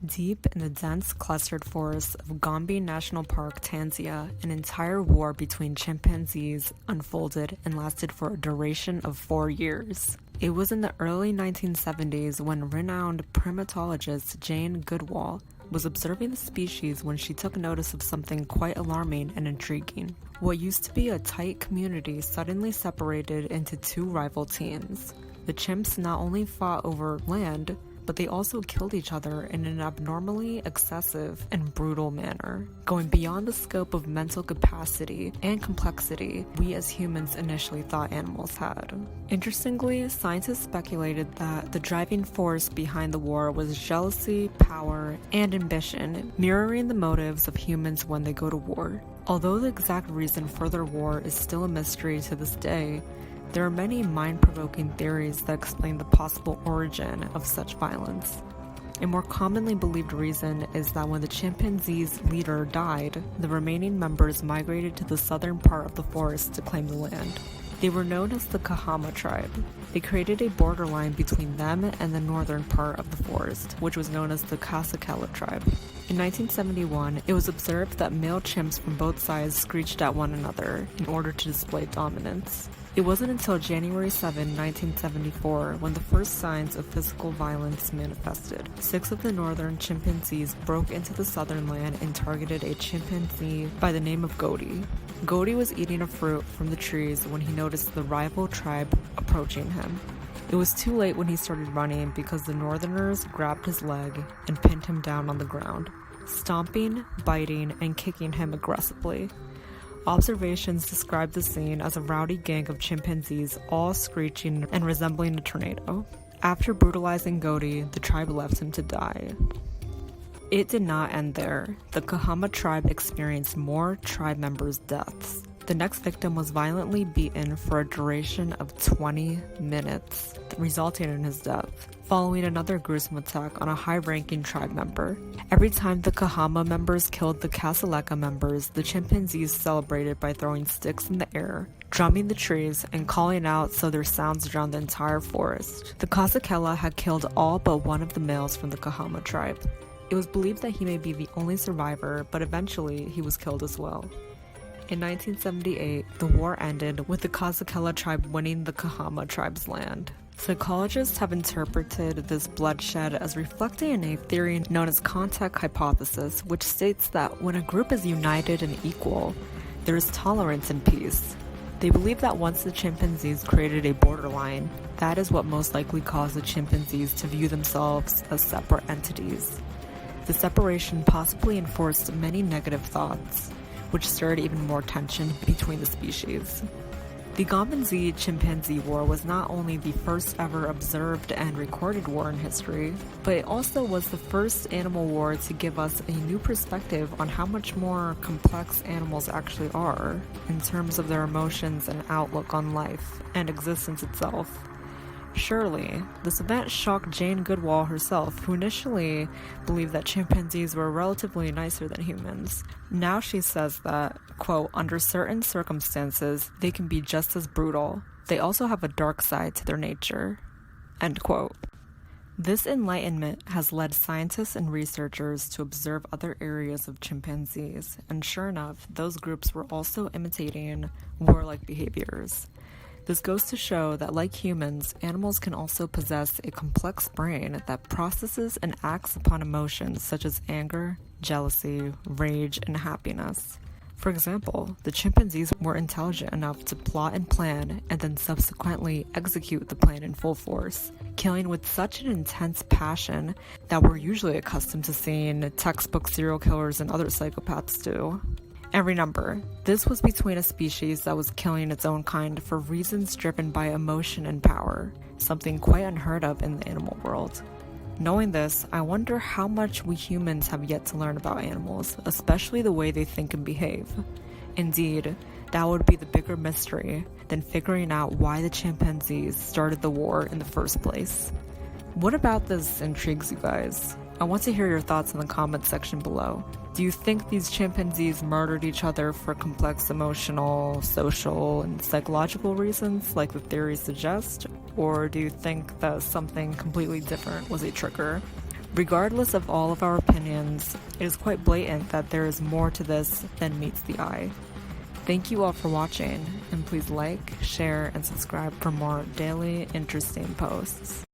Deep in the dense clustered forests of Gombe National Park, Tanzania, an entire war between chimpanzees unfolded and lasted for a duration of 4 years. It was in the early 1970s when renowned primatologist Jane Goodall was observing the species when she took notice of something quite alarming and intriguing. What used to be a tight community suddenly separated into two rival teams. The chimps not only fought over land, but they also killed each other in an abnormally excessive and brutal manner, going beyond the scope of mental capacity and complexity we as humans initially thought animals had. Interestingly, scientists speculated that the driving force behind the war was jealousy, power, and ambition, mirroring the motives of humans when they go to war. Although the exact reason for their war is still a mystery to this day, there are many mind-provoking theories that explain the possible origin of such violence. A more commonly believed reason is that when the chimpanzee's leader died, the remaining members migrated to the southern part of the forest to claim the land. They were known as the Kahama tribe. They created a borderline between them and the northern part of the forest, which was known as the Kasakela tribe. In 1971, it was observed that male chimps from both sides screeched at one another in order to display dominance. It wasn't until January 7, 1974, when the first signs of physical violence manifested. 6 of the northern chimpanzees broke into the southern land and targeted a chimpanzee by the name of Goodall. Goodall was eating a fruit from the trees when he noticed the rival tribe approaching him. It was too late when he started running because the northerners grabbed his leg and pinned him down on the ground, stomping, biting, and kicking him aggressively. Observations describe the scene as a rowdy gang of chimpanzees all screeching and resembling a tornado. After brutalizing Goodall, the tribe left him to die. It did not end there. The Kahama tribe experienced more tribe members' deaths. The next victim was violently beaten for a duration of 20 minutes, resulting in his death, following another gruesome attack on a high-ranking tribe member. Every time the Kahama members killed the Kasakela members, the chimpanzees celebrated by throwing sticks in the air, drumming the trees, and calling out so their sounds drowned the entire forest. The Kasakela had killed all but one of the males from the Kahama tribe. It was believed that he may be the only survivor, but eventually he was killed as well. In 1978, the war ended with the Kasakela tribe winning the Kahama tribe's land. Psychologists have interpreted this bloodshed as reflecting a theory known as contact hypothesis, which states that when a group is united and equal, there is tolerance and peace. They believe that once the chimpanzees created a borderline, that is what most likely caused the chimpanzees to view themselves as separate entities. The separation possibly enforced many negative thoughts, which stirred even more tension between the species. The Gombe Chimpanzee War was not only the first ever observed and recorded war in history, but it also was the first animal war to give us a new perspective on how much more complex animals actually are in terms of their emotions and outlook on life and existence itself. Surely, this event shocked Jane Goodall herself, who initially believed that chimpanzees were relatively nicer than humans. Now she says that, quote, under certain circumstances, they can be just as brutal. They also have a dark side to their nature, end quote. This enlightenment has led scientists and researchers to observe other areas of chimpanzees, and sure enough, those groups were also imitating warlike behaviors. This goes to show that, like humans, animals can also possess a complex brain that processes and acts upon emotions such as anger, jealousy, rage, and happiness. For example, the chimpanzees were intelligent enough to plot and plan and then subsequently execute the plan in full force, killing with such an intense passion that we're usually accustomed to seeing textbook serial killers and other psychopaths do. And remember, this was between a species that was killing its own kind for reasons driven by emotion and power, something quite unheard of in the animal world. Knowing this, I wonder how much we humans have yet to learn about animals, especially the way they think and behave. Indeed, that would be the bigger mystery than figuring out why the chimpanzees started the war in the first place. What about this intrigues you guys? I want to hear your thoughts in the comments section below. Do you think these chimpanzees murdered each other for complex emotional, social, and psychological reasons like the theories suggest? Or do you think that something completely different was a trigger? Regardless of all of our opinions, it is quite blatant that there is more to this than meets the eye. Thank you all for watching, and please like, share, and subscribe for more daily interesting posts.